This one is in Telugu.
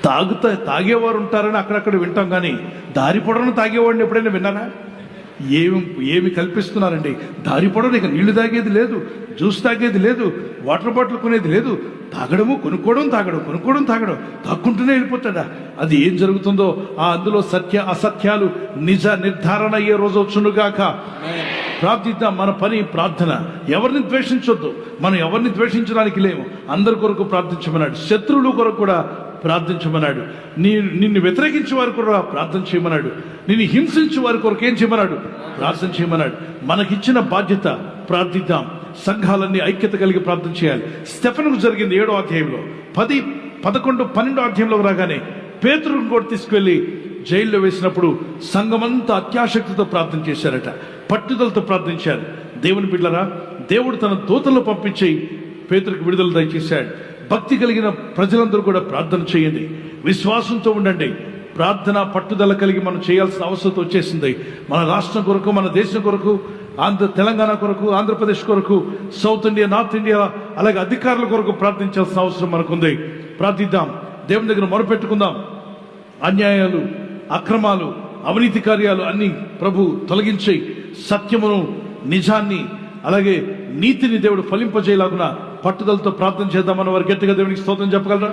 తాగేవారు ఉంటారని అక్కడక్కడ వింటాం, కానీ దారి పొడవును తాగేవాడిని ఎప్పుడైనా విన్నారా? ఏమి కల్పిస్తున్నారండి. దారి పొడవును ఇక నీళ్లు తాగేది లేదు, జ్యూస్ తాగేది లేదు, వాటర్ బాటిల్ కొనేది లేదు. తాగడము, కొనుక్కోవడం, తాగడం, తాక్కుంటూనే వెళ్ళిపోతాడా? అది ఏం జరుగుతుందో అందులో అసత్యాలు నిజ నిర్ధారణ అయ్యే రోజు వచ్చునుగాక. ప్రార్థిద్దాం. మన పని ప్రార్థన. ఎవరిని ద్వేషించొద్దు. మనం ఎవరిని ద్వేషించడానికి లేము. అందరి కొరకు ప్రార్థించమన్నాడు. శత్రువుల కొరకు కూడా ప్రార్థించమన్నాడు. నిన్ను వ్యతిరేకించే వారి కొరకు ప్రార్థన చేయమన్నాడు. నిన్ను హింసించే వారి కొరకు ఏం చేయమన్నాడు? ప్రార్థన చేయమన్నాడు. మనకిచ్చిన బాధ్యత ప్రార్థిద్దాం. సంఘాలన్నీ ఐక్యత కలిగి ప్రార్థన చేయాలి. స్టెఫెనుకు జరిగింది 7వ అధ్యాయంలో. 10, 11, 12 అధ్యాయంలోకి రాగానే పేతురును కూడా తీసుకువెళ్ళి జైల్లో వేసినప్పుడు సంఘమంతా అత్యాశక్తితో ప్రార్థన చేశారట. పట్టుదలతో ప్రార్థించారు. దేవుని బిడ్డలారా, దేవుడు తన దూతలను పంపించి పేతురుకు విడుదల దయచేశాడు. భక్తి కలిగిన ప్రజలందరూ కూడా ప్రార్థన చేయండి. విశ్వాసంతో ఉండండి. ప్రార్థన పట్టుదల కలిగి మనం చేయాల్సిన అవసరం వచ్చేసింది. మన రాష్ట్రం కొరకు, మన దేశం కొరకు, తెలంగాణ కొరకు, ఆంధ్రప్రదేశ్ కొరకు, సౌత్ ఇండియా, నార్త్ ఇండియా, అలాగే అధికారుల కొరకు ప్రార్థించాల్సిన అవసరం మనకుంది. ప్రార్థిద్దాం. దేవుని దగ్గర మొరపెట్టుకుందాం. అన్యాయాలు, అక్రమాలు, అవినీతి కార్యాలు అన్ని ప్రభు తొలగించి సత్యమును, నిజాన్ని, అలాగే నీతిని దేవుడు ఫలింపజేయలాగున పట్టుదలతో ప్రార్థన చేద్దామన్న వారు గట్టిగా దేవునికి స్తోత్రం చెప్పగలరా?